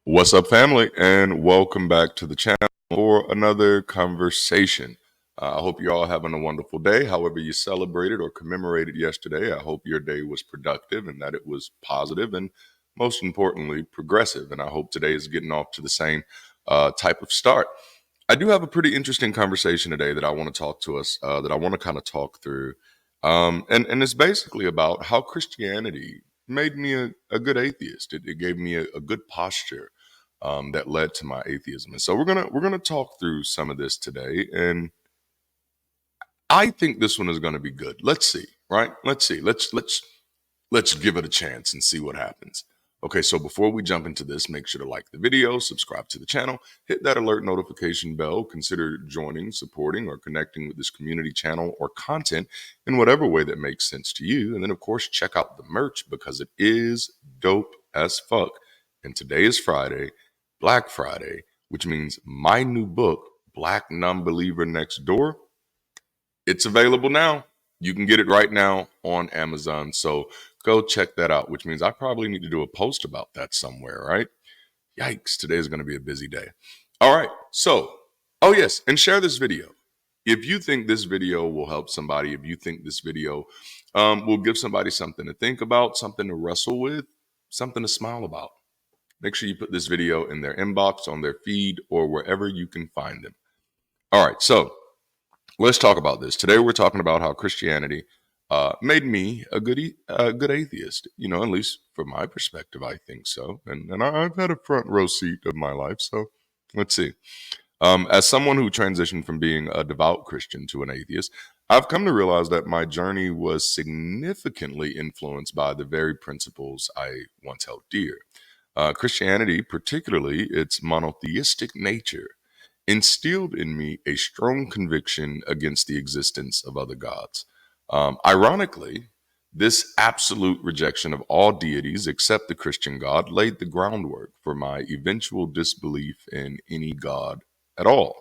What's up, family, and welcome back to the channel for another conversation. I hope you're all having a wonderful day. However you celebrated or commemorated yesterday, I hope your day was productive and that it was positive and, most importantly, progressive. And I hope today is getting off to the same type of start. I do have a pretty interesting conversation today that I want to talk to us, that I want to kind of talk through. And it's basically about how Christianity made me a good atheist. It gave me a good posture that led to my atheism. And so we're gonna talk through some of this today, and I think this one is gonna be good. Let's see, right? Let's see. Let's give it a chance and see what happens. Okay, so before we jump into this, make sure to like the video, subscribe to the channel, hit that alert notification bell, consider joining, supporting, or connecting with this community channel or content in whatever way that makes sense to you. And then, of course, check out the merch because it is dope as fuck. And today is Friday, Black Friday, which means my new book, Black Non-Believer Next Door, it's available now. You can get it right now on Amazon. So go check that out, which means I probably need to do a post about that somewhere, right? Yikes, today is going to be a busy day. All right. So, oh yes, and share this video. If you think this video will help somebody, if you think this video will give somebody something to think about, something to wrestle with, something to smile about, make sure you put this video in their inbox, on their feed, or wherever you can find them. All right. So, let's talk about this. Today we're talking about how Christianity made me a good atheist. You know, at least from my perspective, I think so. And I've had a front row seat of my life. So let's see. As someone who transitioned from being a devout Christian to an atheist, I've come to realize that my journey was significantly influenced by the very principles I once held dear. Christianity, particularly its monotheistic nature, instilled in me a strong conviction against the existence of other gods. Ironically, this absolute rejection of all deities except the Christian God laid the groundwork for my eventual disbelief in any God at all.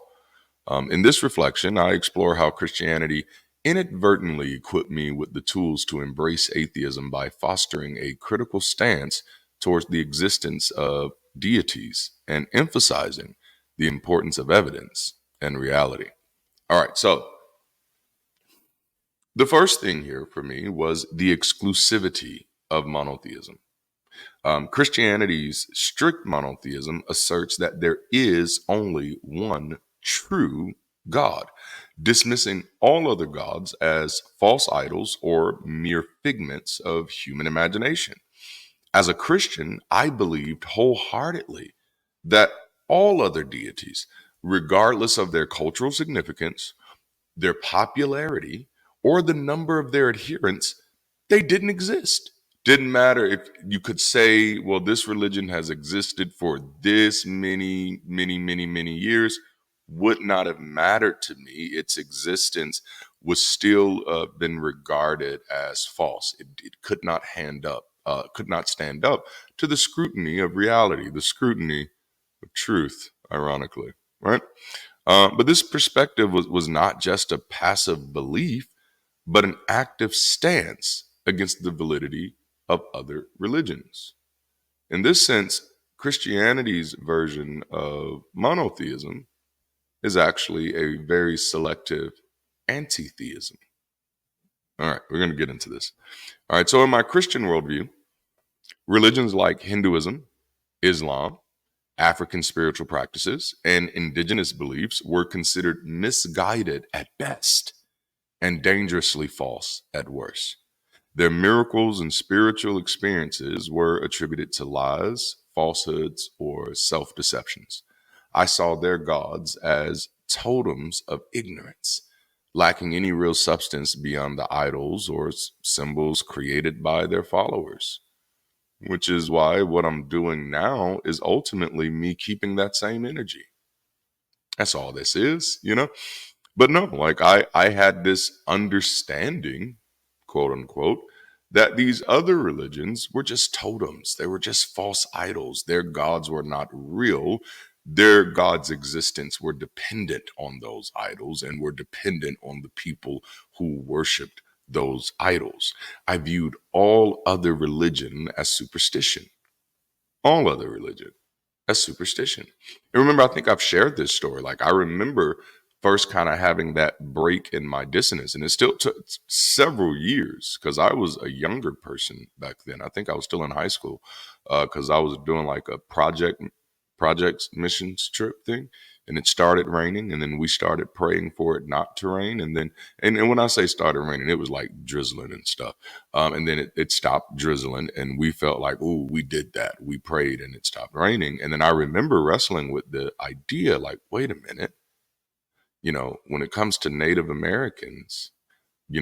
In this reflection, I explore how Christianity inadvertently equipped me with the tools to embrace atheism by fostering a critical stance towards the existence of deities and emphasizing the importance of evidence and reality. All right, so the first thing here for me was the exclusivity of monotheism. Christianity's strict monotheism asserts that there is only one true God, dismissing all other gods as false idols or mere figments of human imagination. As a Christian, I believed wholeheartedly that all other deities, regardless of their cultural significance, their popularity, or the number of their adherents, they didn't exist. Didn't matter if you could say, well, this religion has existed for this many years, would not have mattered to me. Its existence was still been regarded as false. It could not stand up to the scrutiny of reality, the scrutiny of truth, ironically, right? But this perspective was not just a passive belief, but an active stance against the validity of other religions. In this sense, Christianity's version of monotheism is actually a very selective anti-theism. All right, we're going to get into this. All right, so in my Christian worldview, religions like Hinduism, Islam, African spiritual practices, and indigenous beliefs were considered misguided at best and dangerously false at worst. Their miracles and spiritual experiences were attributed to lies, falsehoods, or self deceptions. I saw their gods as totems of ignorance, lacking any real substance beyond the idols or symbols created by their followers. Which is why what I'm doing now is ultimately me keeping that same energy. That's all this is, you know? But no, like I had this understanding, quote unquote, that these other religions were just totems. They were just false idols. Their gods were not real. Their God's existence were dependent on those idols and were dependent on the people who worshiped those idols. I viewed all other religion as superstition. All other religion. That's superstition. And remember, I think I've shared this story. Like, I remember first kind of having that break in my dissonance, and it still took several years because I was a younger person back then. I think I was still in high school because I was doing like a projects missions trip thing, and it started raining, and then we started praying for it not to rain, and then and when I say started raining, it was like drizzling and stuff. And then it stopped drizzling, and we felt like, ooh, we did that. We prayed, and it stopped raining. And then I remember wrestling with the idea, like, wait a minute, when it comes to Native Americans, we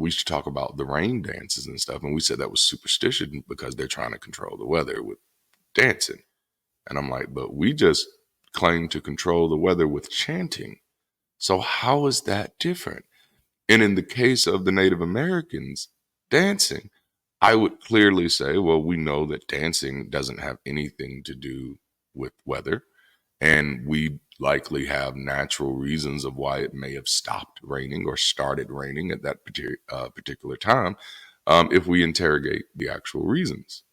used to talk about the rain dances and stuff, and we said that was superstition because they're trying to control the weather with dancing. And I'm like, but we just claim to control the weather with chanting. So how is that different? And in the case of the Native Americans dancing, I would clearly say, well, we know that dancing doesn't have anything to do with weather. And we likely have natural reasons of why it may have stopped raining or started raining at that particular time if we interrogate the actual reasons.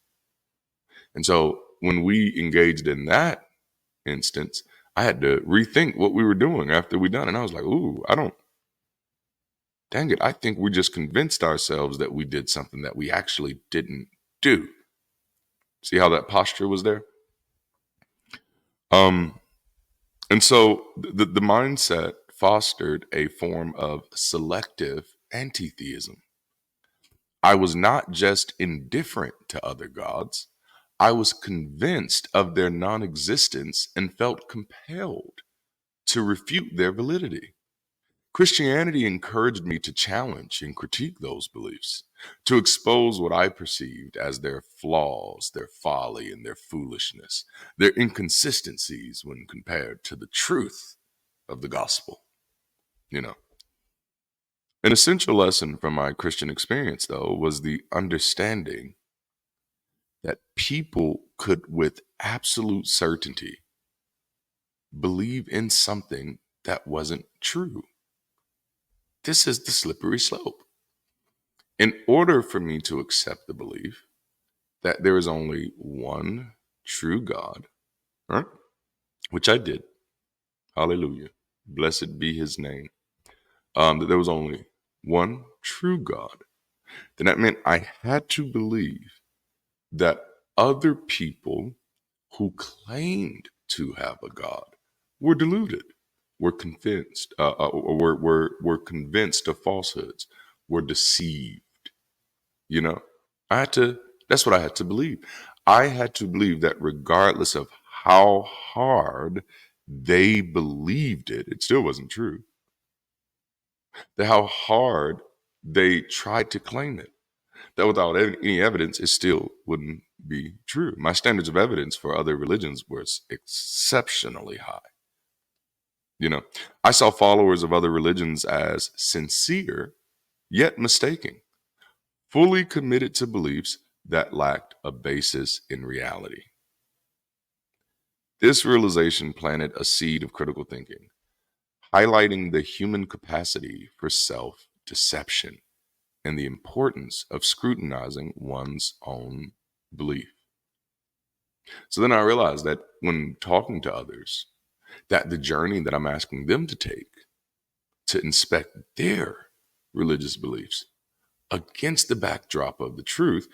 And so when we engaged in that instance, I had to rethink what we were doing after we done. And I was like, ooh, dang it, I think we just convinced ourselves that we did something that we actually didn't do. See how that posture was there? And so the mindset fostered a form of selective anti-theism. I was not just indifferent to other gods, I was convinced of their non-existence and felt compelled to refute their validity. Christianity encouraged me to challenge and critique those beliefs, to expose what I perceived as their flaws, their folly, and their foolishness, their inconsistencies when compared to the truth of the gospel. You know, an essential lesson from my Christian experience, though, was the understanding that people could, with absolute certainty, believe in something that wasn't true. This is the slippery slope. In order for me to accept the belief that there is only one true God, right? Which I did, hallelujah, blessed be his name, that there was only one true God, then that meant I had to believe that other people who claimed to have a God were deluded, were convinced, were convinced of falsehoods, were deceived. You know, I had to, that's what I had to believe. I had to believe that regardless of how hard they believed it, it still wasn't true. That how hard they tried to claim it, that without any evidence, it still wouldn't be true. My standards of evidence for other religions was exceptionally high. I saw followers of other religions as sincere, yet mistaken, fully committed to beliefs that lacked a basis in reality. This realization planted a seed of critical thinking, highlighting the human capacity for self deception and the importance of scrutinizing one's own belief. So then I realized that when talking to others, that the journey that I'm asking them to take to inspect their religious beliefs against the backdrop of the truth,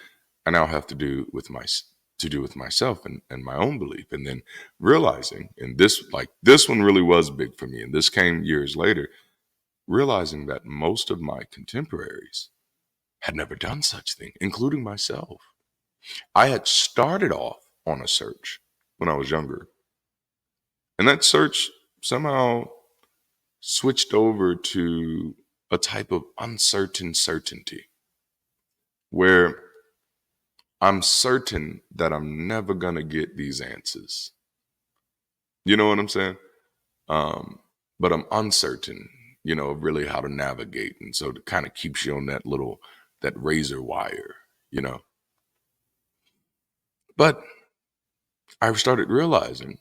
I now have to do with myself and my own belief. And then realizing, and this one really was big for me, and this came years later, realizing that most of my contemporaries had never done such thing, including myself. I had started off on a search when I was younger, and that search somehow switched over to a type of uncertain certainty where I'm certain that I'm never going to get these answers. You know what I'm saying? But I'm uncertain, of really how to navigate. And so it kind of keeps you on that razor wire, you know. But I started realizing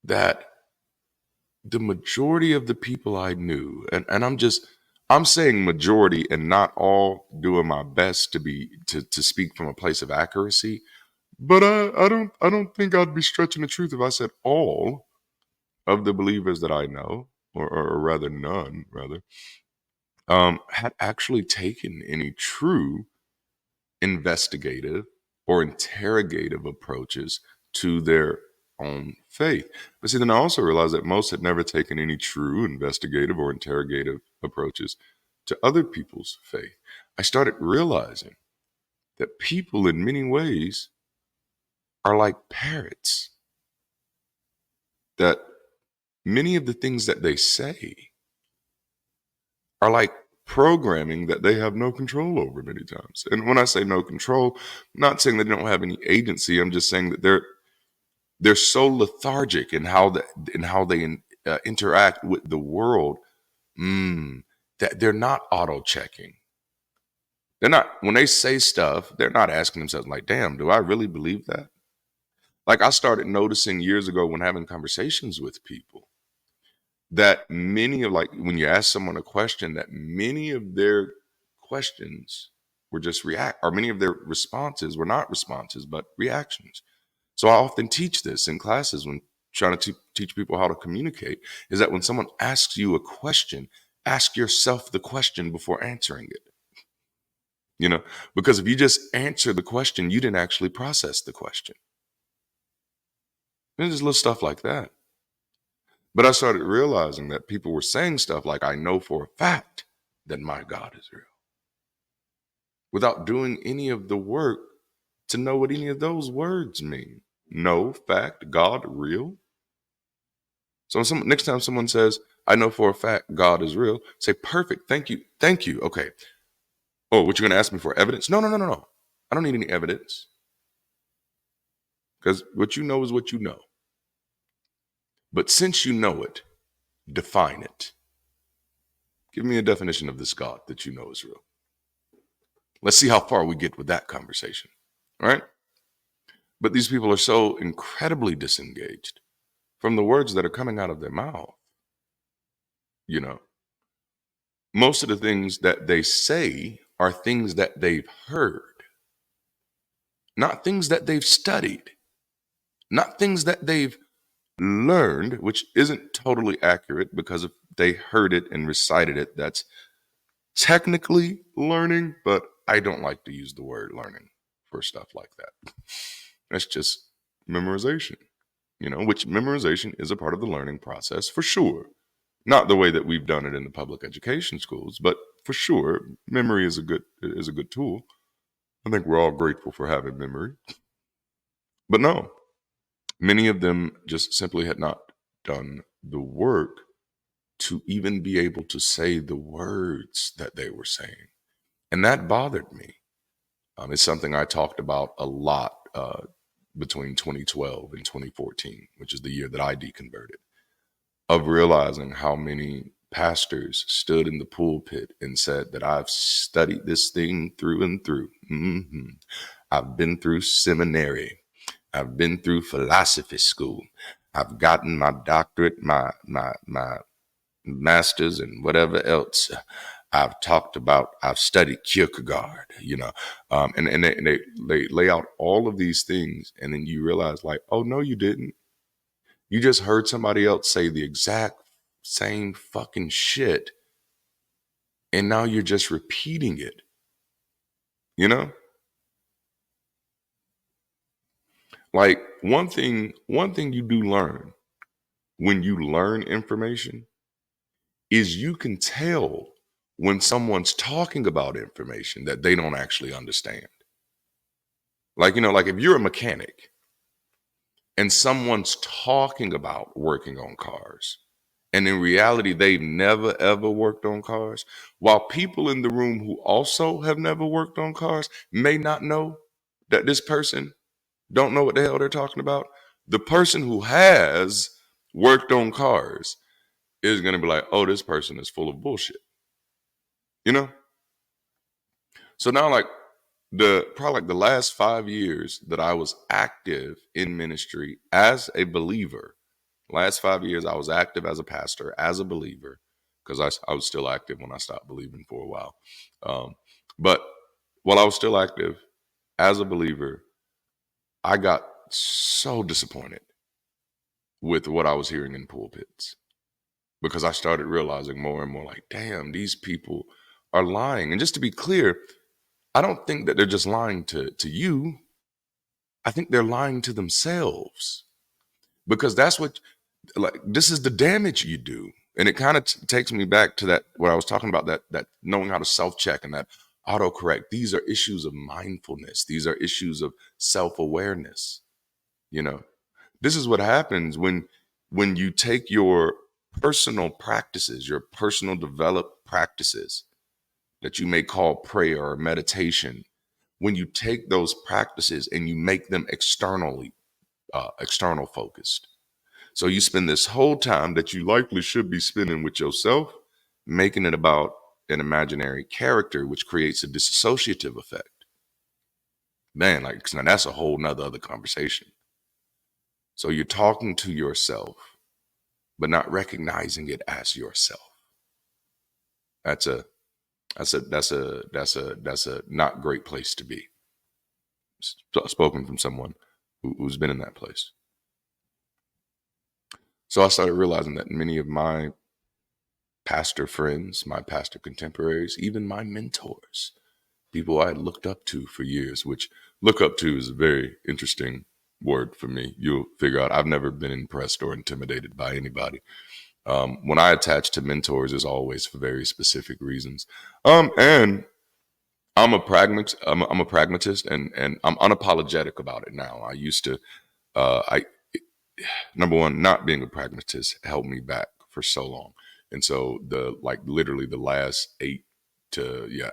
that the majority of the people I knew, and I'm saying majority and not all doing my best to speak from a place of accuracy, But I don't think I'd be stretching the truth if I said all of the believers that I know, or rather none, rather, had actually taken any true investigative or interrogative approaches to their own faith. But see, then I also realized that most had never taken any true investigative or interrogative approaches to other people's faith. I started realizing that people, in many ways, are like parrots, that many of the things that they say are like programming that they have no control over many times. And when I say no control, I'm not saying they don't have any agency. I'm just saying that they're so lethargic in how they interact with the world, that they're not auto checking. They're not, when they say stuff, they're not asking themselves like, "Damn, do I really believe that?" Like, I started noticing years ago when having conversations with people that many of, like, when you ask someone a question, that many of their questions were just react, or many of their responses were not responses but reactions. So I often teach this in classes when trying to teach people how to communicate, is that when someone asks you a question, ask yourself the question before answering it. You know, because if you just answer the question, you didn't actually process the question. There's just little stuff like that. But I started realizing that people were saying stuff like, "I know for a fact that my God is real," without doing any of the work to know what any of those words mean. No, fact, God, real. So next time someone says, "I know for a fact God is real," say, "Perfect, thank you, thank you." Okay. Oh, what, you're going to ask me for evidence? No, no, no, no, no. I don't need any evidence, because what you know is what you know. But since you know it, define it. Give me a definition of this God that you know is real. Let's see how far we get with that conversation. All right. But these people are so incredibly disengaged from the words that are coming out of their mouth. You know, most of the things that they say are things that they've heard, not things that they've studied, not things that they've learned, which isn't totally accurate, because if they heard it and recited it, that's technically learning, but I don't like to use the word learning for stuff like that. That's just memorization, which memorization is a part of the learning process for sure. Not the way that we've done it in the public education schools, but for sure, memory is a good tool. I think we're all grateful for having memory. But no, many of them just simply had not done the work to even be able to say the words that they were saying. And that bothered me. It's something I talked about a lot between 2012 and 2014, which is the year that I deconverted, of realizing how many pastors stood in the pulpit and said that I've studied this thing through and through. I've been through seminary. I've been through philosophy school. I've gotten my doctorate, my master's, and whatever else. I've studied Kierkegaard, and they lay out all of these things. And then you realize, like, oh, no, you didn't. You just heard somebody else say the exact same fucking shit. And now you're just repeating it, you know? Like, one thing you do learn when you learn information is you can tell when someone's talking about information that they don't actually understand. Like, like if you're a mechanic and someone's talking about working on cars, and in reality, they've never ever worked on cars, while people in the room who also have never worked on cars may not know that this person don't know what the hell they're talking about, the person who has worked on cars is going to be like, oh, this person is full of bullshit, you know? So now, like, probably like the last 5 years that I was active in ministry as a believer, last 5 years I was active as a pastor, as a believer, because I was still active when I stopped believing for a while. But while I was still active as a believer, I got so disappointed with what I was hearing in pulpits because I started realizing more and more like, damn, these people are lying. And just to be clear, I don't think that they're just lying to you. I think they're lying to themselves because that's what, like, this is the damage you do. And it kind of takes me back to that, what I was talking about, that knowing how to self-check and that autocorrect. These are issues of mindfulness. These are issues of self-awareness. You know, this is what happens when you take your personal practices, your personal developed practices that you may call prayer or meditation, when you take those practices and you make them external focused. So you spend this whole time that you likely should be spending with yourself, making it about an imaginary character, which creates a dissociative effect. Man, like, now that's a whole nother other conversation. So you're talking to yourself, but not recognizing it as yourself. That's a not great place to be. Spoken from someone who's been in that place. So I started realizing that many of my pastor friends, my pastor contemporaries, even my mentors, people I had looked up to for years, which look up to is a very interesting word for me. You'll figure out I've never been impressed or intimidated by anybody. When I attach to mentors, it's always for very specific reasons. And I'm a pragmatist. I'm a pragmatist, and I'm unapologetic about it now. I used to, I number one, not being a pragmatist held me back for so long, and so literally the last I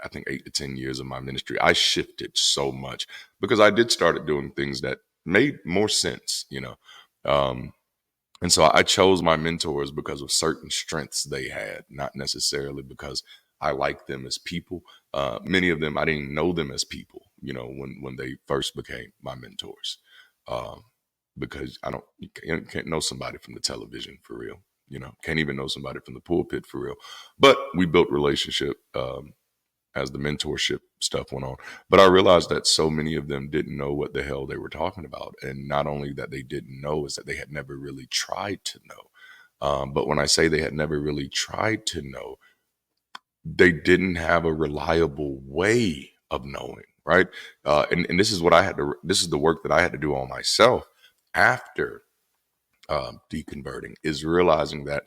think 8 to 10 years of my ministry, I shifted so much because I did started doing things that made more sense, and so I chose my mentors because of certain strengths they had, not necessarily because I liked them as people. Many of them, I didn't know them as people, when they first became my mentors. Um, because you can't know somebody from the television for real, can't even know somebody from the pulpit for real. But we built relationship as the mentorship stuff went on. But I realized that so many of them didn't know what the hell they were talking about. And not only that they didn't know, is that they had never really tried to know. But when I say they had never really tried to know, they didn't have a reliable way of knowing, right? And this is what this is the work that I had to do on myself after deconverting, is realizing that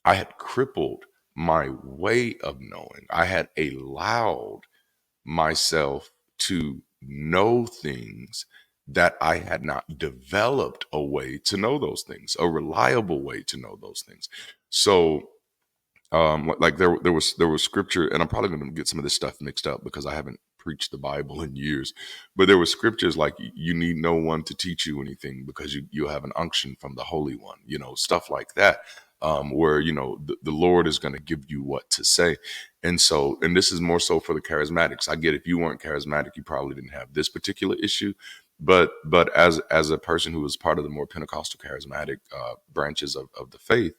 I had crippled my way of knowing. I had allowed myself to know things that I had not developed a way to know those things, a reliable way to know those things. So like there was scripture, and I'm probably going to get some of this stuff mixed up because I haven't preached the Bible in years, but there were scriptures like, you need no one to teach you anything because you have an unction from the Holy One, stuff like that, where the Lord is going to give you what to say. And this is more so for the charismatics. I get, if you weren't charismatic, you probably didn't have this particular issue, but as a person who was part of the more Pentecostal charismatic branches of the faith,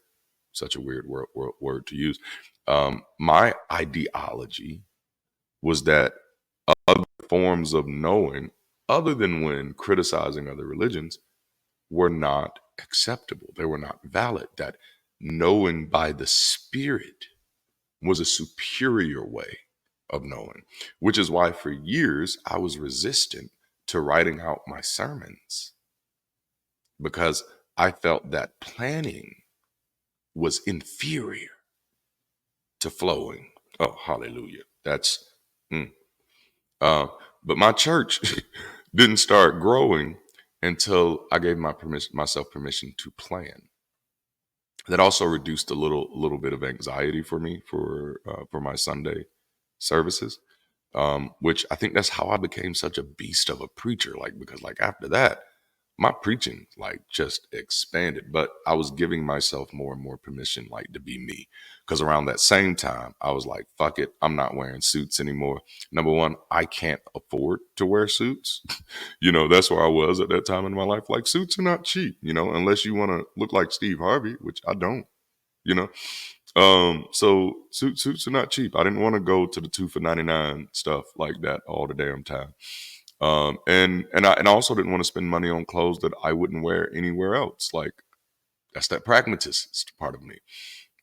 such a weird word to use. My ideology was that other forms of knowing, other than when criticizing other religions, were not acceptable. They were not valid. That knowing by the Spirit was a superior way of knowing, which is why for years I was resistant to writing out my sermons, because I felt that planning was inferior to flowing. Oh, hallelujah. That's, mm. But my church didn't start growing until I gave myself permission to plan. That also reduced a little bit of anxiety for me for my Sunday services, which I think that's how I became such a beast of a preacher. Like, because like after that, my preaching like just expanded, but I was giving myself more and more permission like to be me, because around that same time I was like, fuck it, I'm not wearing suits anymore. Number one, I can't afford to wear suits. That's where I was at that time in my life. Like, suits are not cheap, unless you want to look like Steve Harvey, which I don't. you know so suits are not cheap. I didn't want to go to the 2 for $99 stuff like that all the damn time. And I also didn't want to spend money on clothes that I wouldn't wear anywhere else. Like, that's that pragmatist part of me.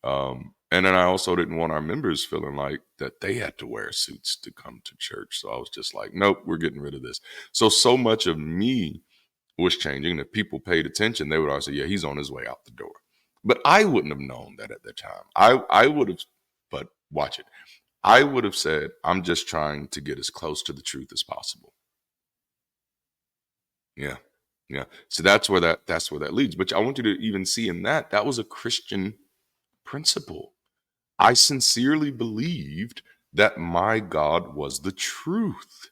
And then I also didn't want our members feeling like that they had to wear suits to come to church. So I was just like, nope, we're getting rid of this. So much of me was changing. If people paid attention, they would always say, yeah, he's on his way out the door. But I wouldn't have known that at the time. I would have, but watch it. I would have said, I'm just trying to get as close to the truth as possible. Yeah. Yeah. So that's where that leads. But I want you to even see in that was a Christian principle. I sincerely believed that my God was the truth.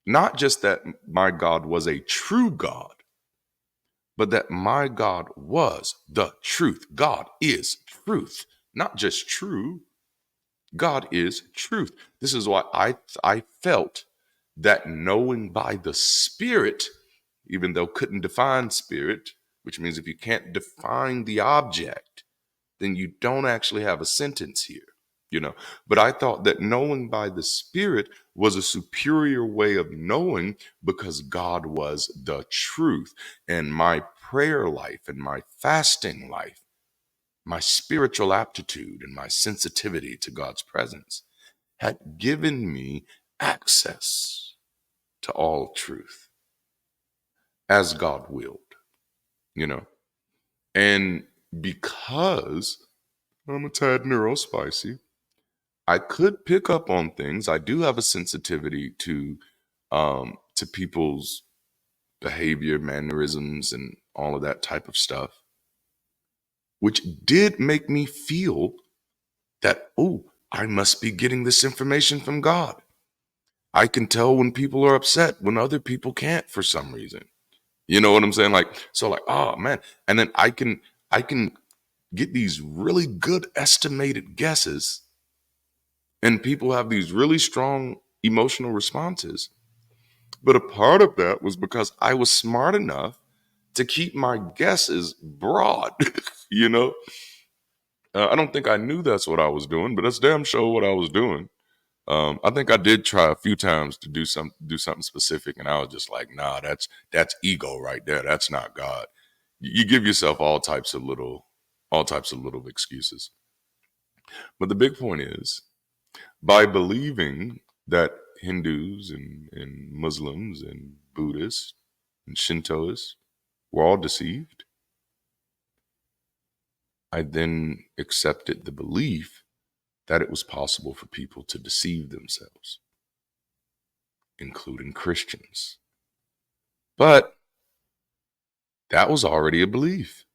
Not just that my God was a true God, but that my God was the truth. God is truth, not just true. God is truth. This is why I felt that knowing by the Spirit, even though couldn't define spirit, which means if you can't define the object, then you don't actually have a sentence here, you know. But I thought that knowing by the Spirit was a superior way of knowing because God was the truth. And my prayer life and my fasting life, my spiritual aptitude and my sensitivity to God's presence had given me access to all truth as God willed, you know. And because I'm a tad neurospicy, I could pick up on things. I do have a sensitivity to people's behavior, mannerisms, and all of that type of stuff, which did make me feel that, oh, I must be getting this information from God. I can tell when people are upset when other people can't for some reason. You know what I'm saying? Like, so like, oh man. And then I can get these really good estimated guesses, and people have these really strong emotional responses. But a part of that was because I was smart enough to keep my guesses broad. you know, I don't think I knew that's what I was doing, but that's damn sure what I was doing. I think I did try a few times to do something specific, and I was just like, nah, that's ego right there. That's not God. You give yourself all types of little excuses. But the big point is, by believing that Hindus and Muslims and Buddhists and Shintoists were all deceived, I then accepted the belief that it was possible for people to deceive themselves, including Christians. But that was already a belief,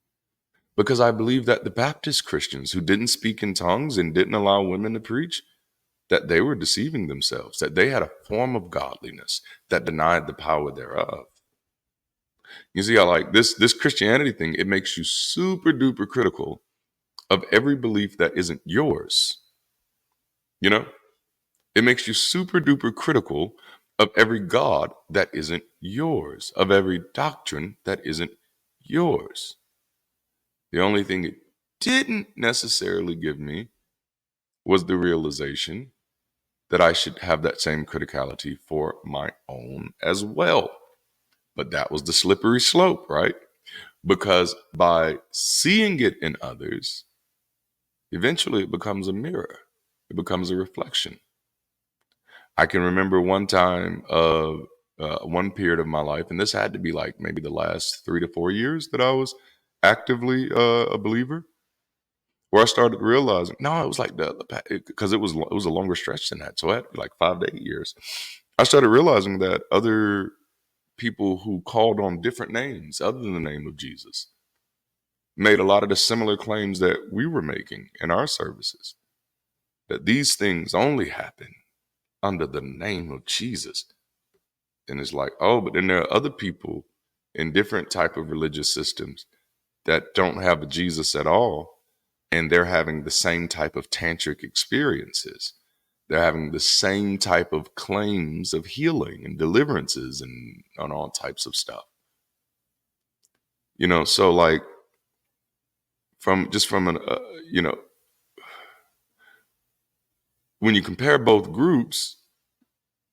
because I believe that the Baptist Christians who didn't speak in tongues and didn't allow women to preach, that they were deceiving themselves, that they had a form of godliness that denied the power thereof. You see how like this Christianity thing, it makes you super duper critical of every belief that isn't yours. You know? It makes you super duper critical of every God that isn't yours, of every doctrine that isn't yours. The only thing it didn't necessarily give me was the realization that I should have that same criticality for my own as well. But that was the slippery slope, right? Because by seeing it in others, eventually it becomes a mirror, it becomes a reflection. I can remember one time of one period of my life, and this had to be like maybe the last 3 to 4 years that I was actively a believer, where I started realizing, no, it was like because it was a longer stretch than that. So I had like 5 to 8 years. I started realizing that other people who called on different names other than the name of Jesus made a lot of the similar claims that we were making in our services, that these things only happen under the name of Jesus. And it's like, oh, but then there are other people in different type of religious systems that don't have a Jesus at all, and they're having the same type of tantric experiences. They're having the same type of claims of healing and deliverances and on all types of stuff. So like from an when you compare both groups,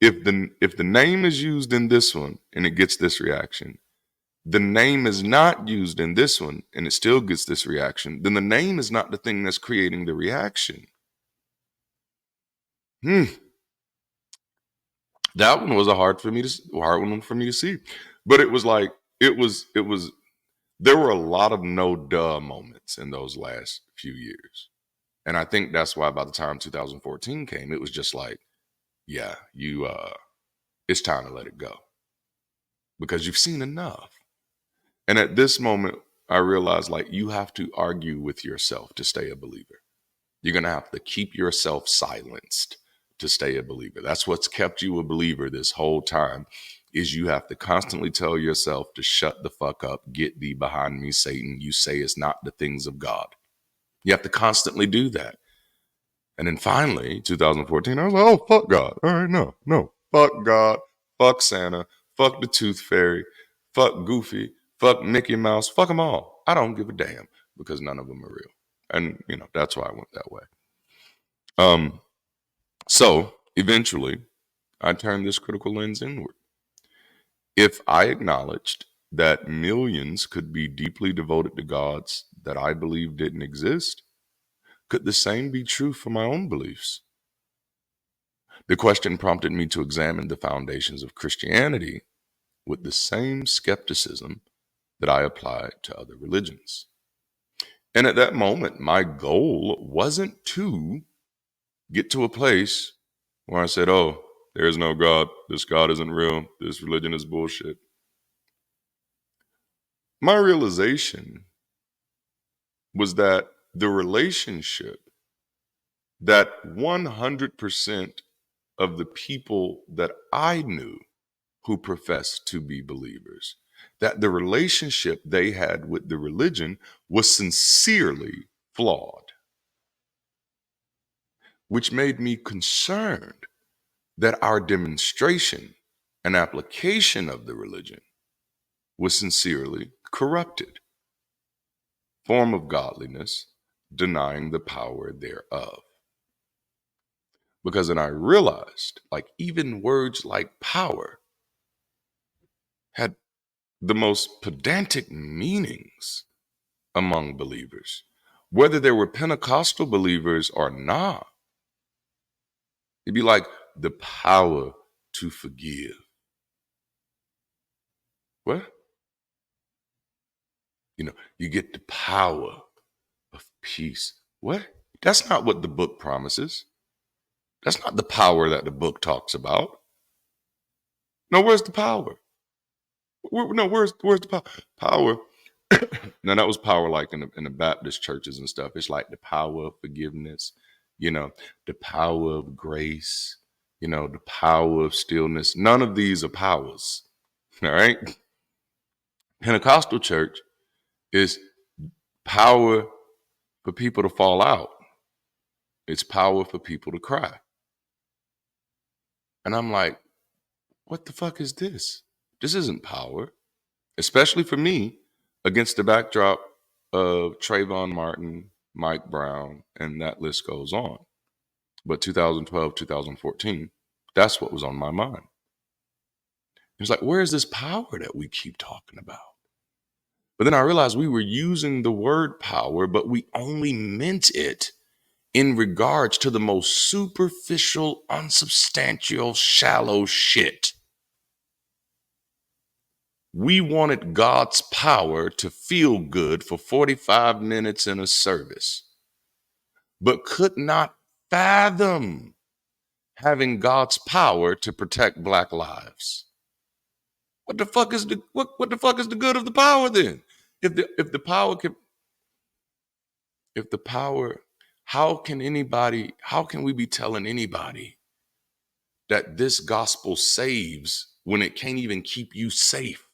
If the name is used in this one and it gets this reaction, the name is not used in this one and it still gets this reaction, then the name is not the thing that's creating the reaction. That one was a hard one for me to see. But it was like it was there were a lot of no duh moments in those last few years. And I think that's why by the time 2014 came, it was just like, yeah, it's time to let it go. Because you've seen enough. And at this moment, I realized like you have to argue with yourself to stay a believer. You're going to have to keep yourself silenced to stay a believer. That's what's kept you a believer this whole time, is you have to constantly tell yourself to shut the fuck up, get thee behind me, Satan. You say it's not the things of God. You have to constantly do that. And then finally, 2014, I was like, oh, fuck God. All right, no. Fuck God. Fuck Santa. Fuck the Tooth Fairy. Fuck Goofy. Fuck Mickey Mouse. Fuck them all. I don't give a damn because none of them are real. And, that's why I went that way. So eventually, I turned this critical lens inward. If I acknowledged that millions could be deeply devoted to gods that I believe didn't exist, could the same be true for my own beliefs? The question prompted me to examine the foundations of Christianity with the same skepticism that I applied to other religions. And at that moment, my goal wasn't to get to a place where I said, oh, there is no God. This God isn't real. This religion is bullshit. My realization was that the relationship that 100% of the people that I knew who professed to be believers, that the relationship they had with the religion was sincerely flawed, which made me concerned that our demonstration and application of the religion was sincerely corrupted. Form of godliness, denying the power thereof. Because then I realized, like, even words like power had the most pedantic meanings among believers, whether they were Pentecostal believers or not. It'd be like the power to forgive. What? You get the power of peace. What? That's not what the book promises. That's not the power that the book talks about. No, where's the power? Where's the power? Power. Now that was power like in the Baptist churches and stuff. It's like the power of forgiveness, the power of grace, the power of stillness. None of these are powers. All right. Pentecostal church is power for people to fall out. It's power for people to cry. And I'm like, what the fuck is this? This isn't power, especially for me, against the backdrop of Trayvon Martin, Mike Brown, and that list goes on. But 2012, 2014, that's what was on my mind. It's like, where is this power that we keep talking about? But then I realized we were using the word power, but we only meant it in regards to the most superficial, unsubstantial, shallow shit. We wanted God's power to feel good for 45 minutes in a service, but could not fathom having God's power to protect Black lives. What the fuck is the good of the power then? If the power, how can we be telling anybody that this gospel saves when it can't even keep you safe?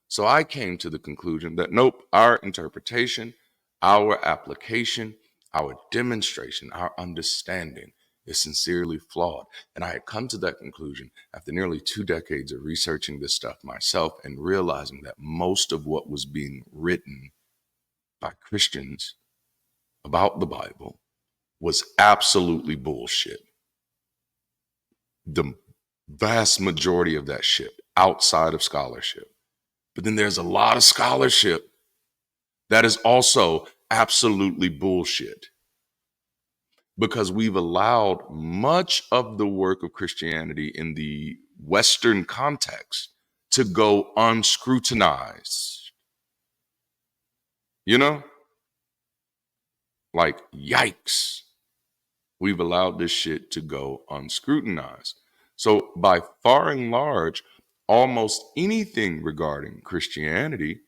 So I came to the conclusion that nope, our interpretation, our application, our demonstration, our understanding is sincerely flawed. And I had come to that conclusion after nearly 2 decades of researching this stuff myself and realizing that most of what was being written by Christians about the Bible was absolutely bullshit. the vast majority of that shit outside of scholarship. But then there's a lot of scholarship that is also absolutely bullshit, because we've allowed much of the work of Christianity in the Western context to go unscrutinized. You know? Like, yikes. We've allowed this shit to go unscrutinized. So, by far and large, almost anything regarding Christianity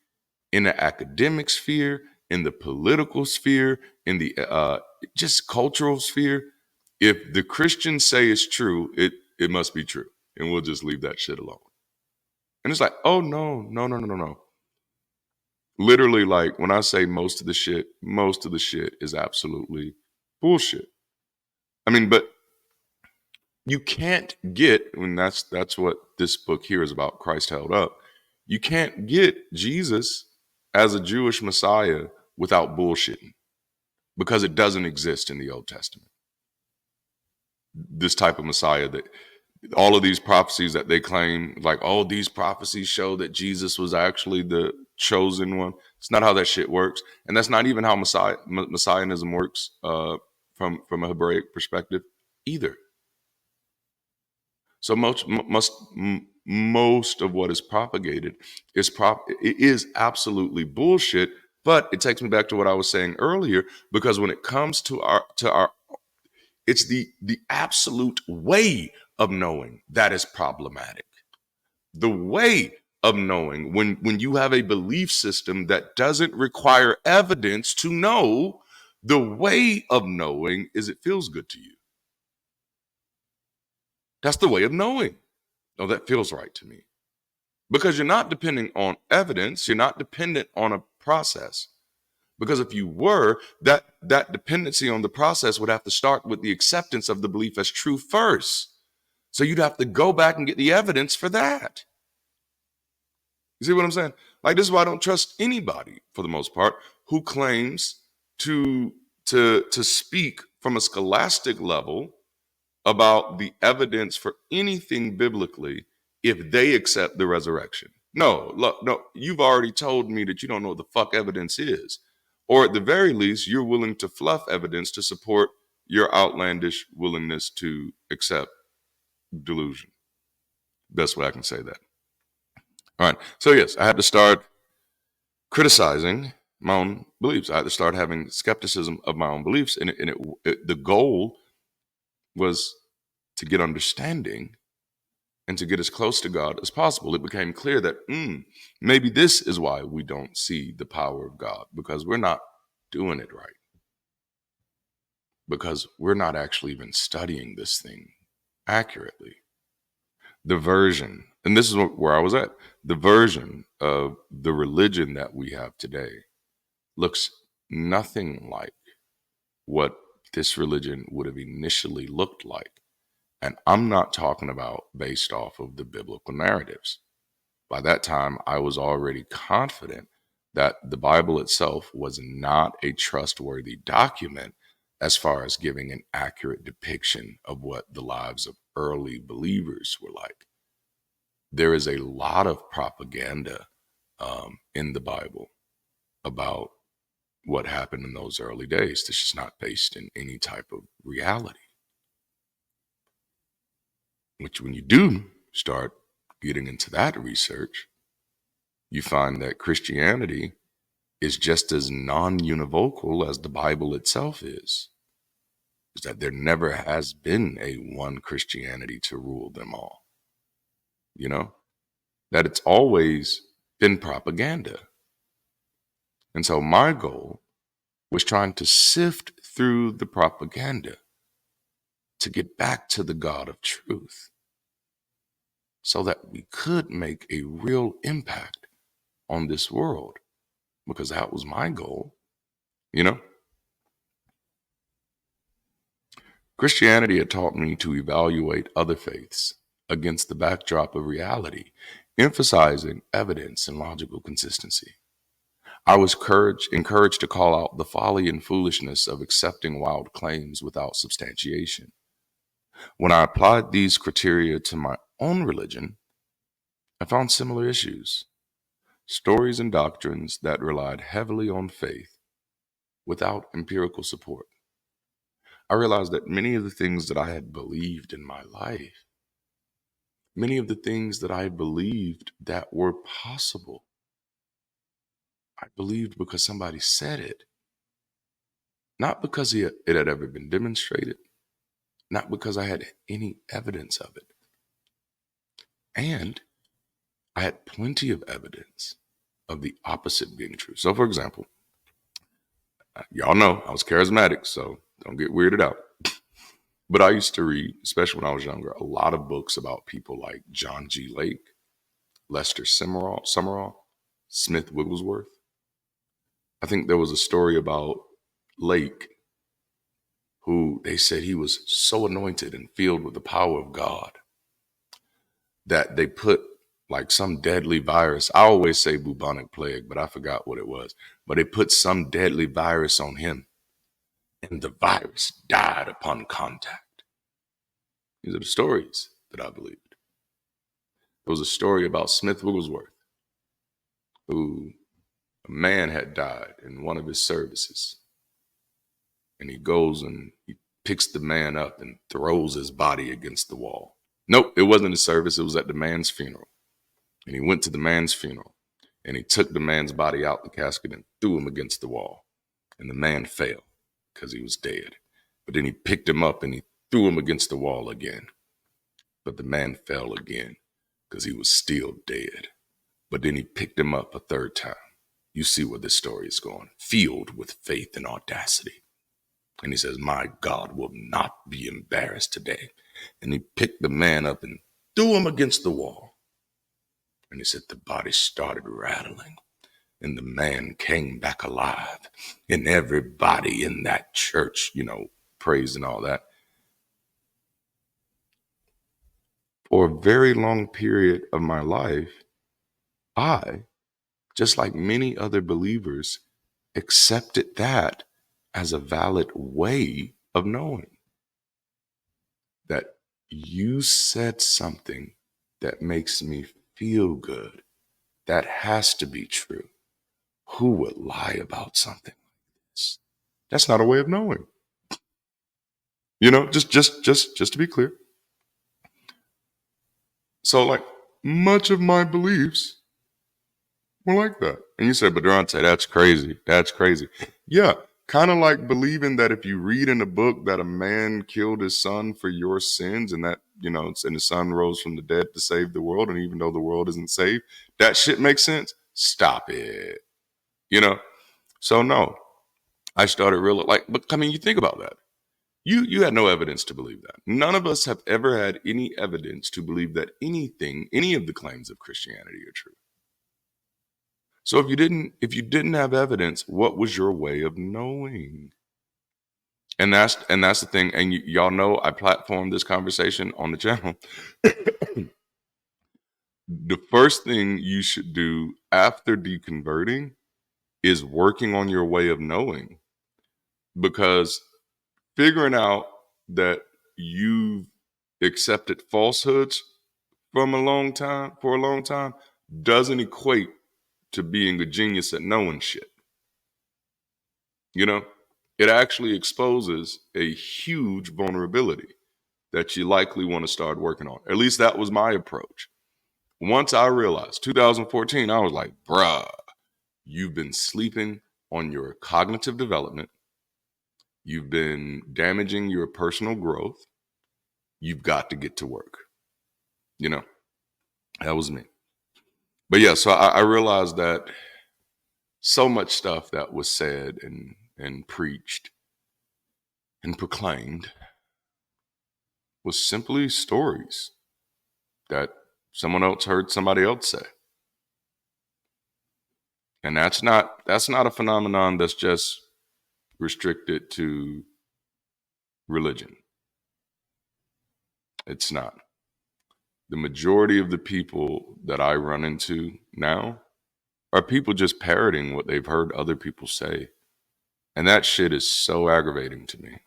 in the academic sphere, in the political sphere, in the just cultural sphere, if the Christians say it's true, it must be true. And we'll just leave that shit alone. And it's like, oh, no. Literally, like, when I say most of the shit is absolutely bullshit. I mean, but you can't get, and that's what this book here is about, Christ Held Up. You can't get Jesus as a Jewish Messiah without bullshitting, because it doesn't exist in the Old Testament. This type of Messiah, that all of these prophecies that they claim, like, oh, these prophecies show that Jesus was actually the chosen one. It's not how that shit works. And that's not even how Messianism works from a Hebraic perspective either. So most of what is propagated it is absolutely bullshit. But it takes me back to what I was saying earlier, because when it comes to our it's the absolute way of knowing that is problematic. The way of knowing, when you have a belief system that doesn't require evidence to know, the way of knowing is it feels good to you. That's the way of knowing. No, that feels right to me. Because you're not depending on evidence, you're not dependent on a process. Because if you were, that dependency on the process would have to start with the acceptance of the belief as true first. So you'd have to go back and get the evidence for that. You see what I'm saying? Like, this is why I don't trust anybody, for the most part, who claims to speak from a scholastic level about the evidence for anything biblically if they accept the resurrection. No, look, no, you've already told me that you don't know what the fuck evidence is. Or at the very least, you're willing to fluff evidence to support your outlandish willingness to accept delusion. Best way I can say that. All right. So yes, I had to start criticizing my own beliefs. I had to start having skepticism of my own beliefs. And the goal was to get understanding and to get as close to God as possible. It became clear that maybe this is why we don't see the power of God, because we're not doing it right. Because we're not actually even studying this thing accurately. The version, and this is where I was at, the version of the religion that we have today looks nothing like what this religion would have initially looked like. And I'm not talking about based off of the biblical narratives. By that time, I was already confident that the Bible itself was not a trustworthy document as far as giving an accurate depiction of what the lives of early believers were like. There is a lot of propaganda in the Bible about what happened in those early days. This is not based in any type of reality. Which, when you do start getting into that research, you find that Christianity is just as non-univocal as the Bible itself is. Is that there never has been a one Christianity to rule them all. You know? That it's always been propaganda. And so my goal was trying to sift through the propaganda to get back to the God of truth, so that we could make a real impact on this world, because that was my goal, you know? Christianity had taught me to evaluate other faiths against the backdrop of reality, emphasizing evidence and logical consistency. I was encouraged to call out the folly and foolishness of accepting wild claims without substantiation. When I applied these criteria to my own religion, I found similar issues. Stories and doctrines that relied heavily on faith without empirical support. I realized that many of the things that I had believed in my life, many of the things that I believed that were possible, I believed because somebody said it, not because it had ever been demonstrated, not because I had any evidence of it. And I had plenty of evidence of the opposite being true. So, for example, y'all know I was charismatic, so don't get weirded out. But I used to read, especially when I was younger, a lot of books about people like John G. Lake, Lester Summerall, Smith Wigglesworth. I think there was a story about Lake, who they said he was so anointed and filled with the power of God that they put like some deadly virus. I always say bubonic plague, but I forgot what it was. But they put some deadly virus on him, and the virus died upon contact. These are the stories that I believed. There was a story about Smith Wigglesworth, who a man had died in one of his services. And he goes and he picks the man up and throws his body against the wall. Nope, it wasn't a service. It was at the man's funeral. And he went to the man's funeral and he took the man's body out the casket and threw him against the wall. And the man fell because he was dead. But then he picked him up and he threw him against the wall again. But the man fell again because he was still dead. But then he picked him up a third time. You see where this story is going. Filled with faith and audacity. And he says, my God will not be embarrassed today. And he picked the man up and threw him against the wall. And he said the body started rattling. And the man came back alive. And everybody in that church, praised and all that. For a very long period of my life, I, just like many other believers, accepted that as a valid way of knowing that you said something that makes me feel good. That has to be true. Who would lie about something like this? That's not a way of knowing. Just to be clear. So like much of my beliefs were like that. And you said, but Darante, that's crazy. That's crazy. Yeah. Kind of like believing that if you read in a book that a man killed his son for your sins and that, and the son rose from the dead to save the world. And even though the world isn't saved, that shit makes sense. Stop it. So no, I started but you think about that. You had no evidence to believe that. None of us have ever had any evidence to believe that any of the claims of Christianity are true. So if you didn't have evidence, what was your way of knowing? And that's the thing. And y'all know I platformed this conversation on the channel. The first thing you should do after deconverting is working on your way of knowing, because figuring out that you've accepted falsehoods for a long time doesn't equate to being a genius at knowing shit. It actually exposes a huge vulnerability that you likely want to start working on. At least that was my approach. Once I realized, 2014, I was like, bruh, you've been sleeping on your cognitive development. You've been damaging your personal growth. You've got to get to work. That was me. But yeah, so I realized that so much stuff that was said and preached and proclaimed was simply stories that someone else heard somebody else say. And that's not a phenomenon that's just restricted to religion. It's not. The majority of the people that I run into now are people just parroting what they've heard other people say. And that shit is so aggravating to me.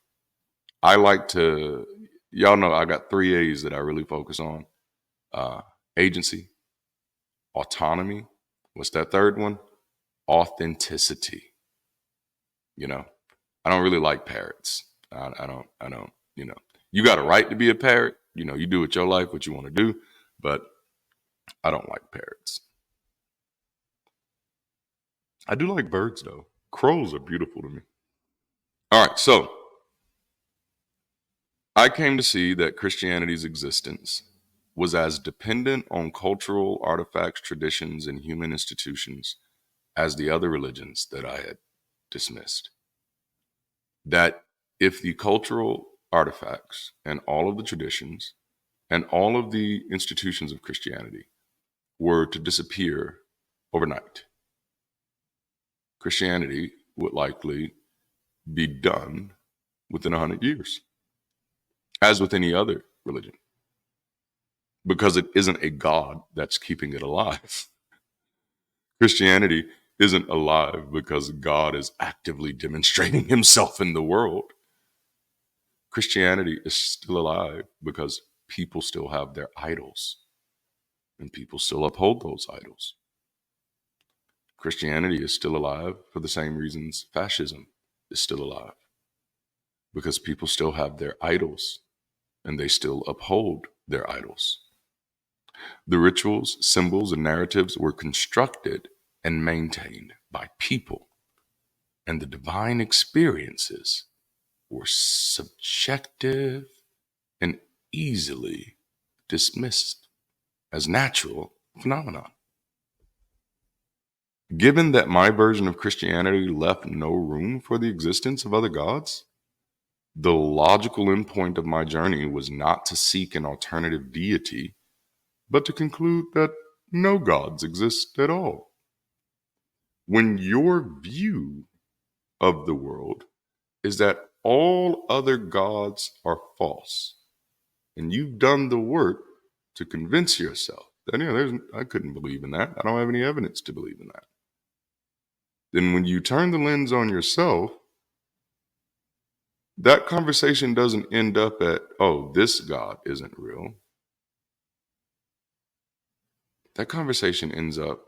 I like to Y'all know I got 3 A's that I really focus on. Agency, autonomy. What's that third one? Authenticity. You know, I don't really like parrots. I don't, you got a right to be a parrot. You do with your life what you want to do, but I don't like parrots. I do like birds though. Crows are beautiful to me. All right, so I came to see that Christianity's existence was as dependent on cultural artifacts, traditions, and human institutions as the other religions that I had dismissed. That if the cultural artifacts and all of the traditions and all of the institutions of Christianity were to disappear overnight, Christianity would likely be done within 100 years, as with any other religion, because it isn't a God that's keeping it alive. Christianity isn't alive because God is actively demonstrating himself in the world. Christianity is still alive because people still have their idols and people still uphold those idols. Christianity is still alive for the same reasons fascism is still alive, because people still have their idols and they still uphold their idols. The rituals, symbols, and narratives were constructed and maintained by people, and the divine experiences were subjective and easily dismissed as natural phenomena. Given that my version of Christianity left no room for the existence of other gods, the logical endpoint of my journey was not to seek an alternative deity, but to conclude that no gods exist at all. When your view of the world is that all other gods are false, and you've done the work to convince yourself that, I couldn't believe in that. I don't have any evidence to believe in that. Then when you turn the lens on yourself, that conversation doesn't end up at, oh, this God isn't real. That conversation ends up,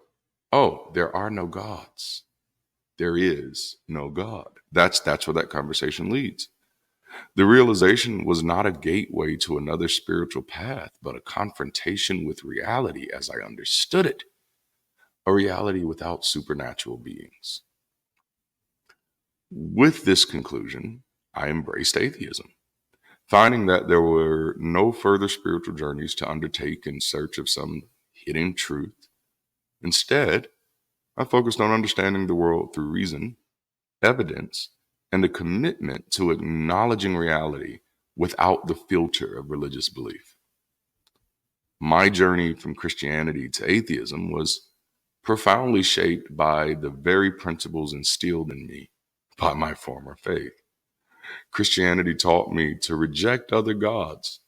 oh, there are no gods. There is no God. That's where that conversation leads. The realization was not a gateway to another spiritual path, but a confrontation with reality as I understood it, a reality without supernatural beings. With this conclusion, I embraced atheism, finding that there were no further spiritual journeys to undertake in search of some hidden truth. Instead, I focused on understanding the world through reason, evidence, and a commitment to acknowledging reality without the filter of religious belief. My journey from Christianity to atheism was profoundly shaped by the very principles instilled in me by my former faith. Christianity taught me to reject other gods,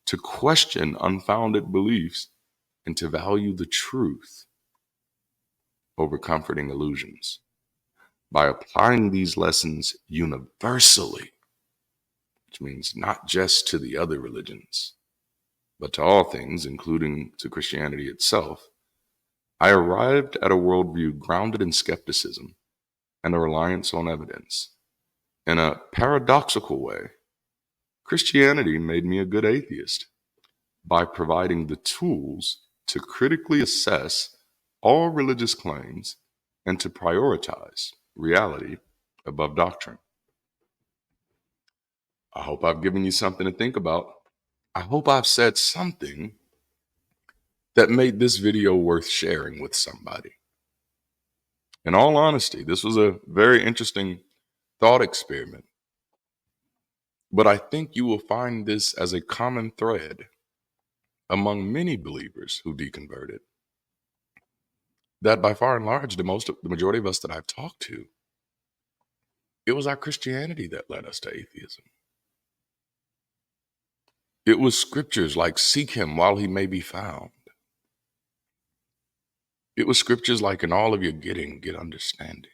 to question unfounded beliefs, and to value the truth over comforting illusions. By applying these lessons universally, which means not just to the other religions, but to all things, including to Christianity itself, I arrived at a worldview grounded in skepticism and a reliance on evidence. In a paradoxical way, Christianity made me a good atheist by providing the tools to critically assess all religious claims and to prioritize reality above doctrine. I hope I've given you something to think about. I hope I've said something that made this video worth sharing with somebody. In all honesty, this was a very interesting thought experiment. But I think you will find this as a common thread among many believers who deconverted. That by far and large, the majority of us that I've talked to, it was our Christianity that led us to atheism. It was scriptures like seek him while he may be found. It was scriptures like in all of your getting, get understanding.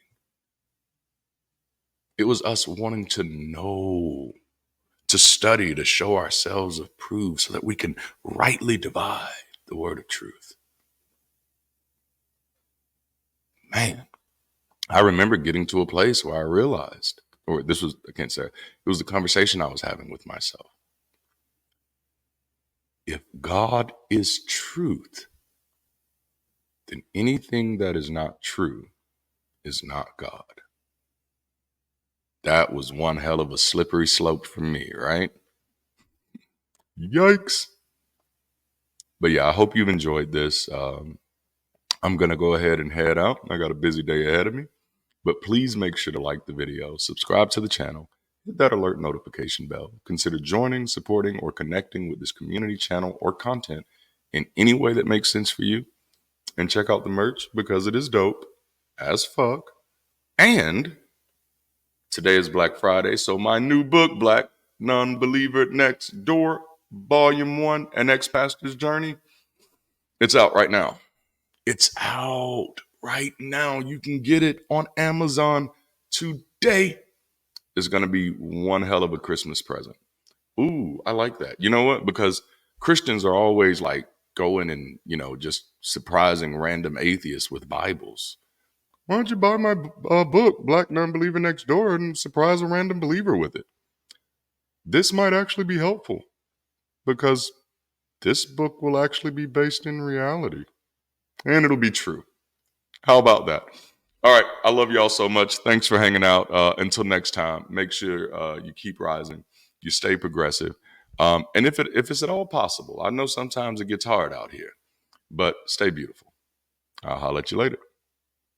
It was us wanting to know, to study, to show ourselves approved so that we can rightly divide the word of truth. Man, I remember getting to a place where I realized, or this was, I can't say, it was the conversation I was having with myself. If God is truth, then anything that is not true is not God. That was one hell of a slippery slope for me, right? Yikes. But yeah, I hope you've enjoyed this. I'm going to go ahead and head out. I got a busy day ahead of me. But please make sure to like the video, subscribe to the channel, hit that alert notification bell. Consider joining, supporting, or connecting with this community channel or content in any way that makes sense for you. And check out the merch because it is dope as fuck. And today is Black Friday, so my new book, Black Non-Believer Next Door, Volume 1, An Ex-Pastor's Journey, it's out right now. It's out right now. You can get it on Amazon today. It's going to be one hell of a Christmas present. Ooh, I like that. You know what? Because Christians are always like going and, just surprising random atheists with Bibles. Why don't you buy my book, Black Non-Believer Next Door, and surprise a random believer with it? This might actually be helpful because this book will actually be based in reality and it'll be true. How about that? All right. I love y'all so much. Thanks for hanging out. Until next time, make sure you keep rising. You stay progressive. And if it's at all possible, I know sometimes it gets hard out here, but stay beautiful. I'll holler at you later.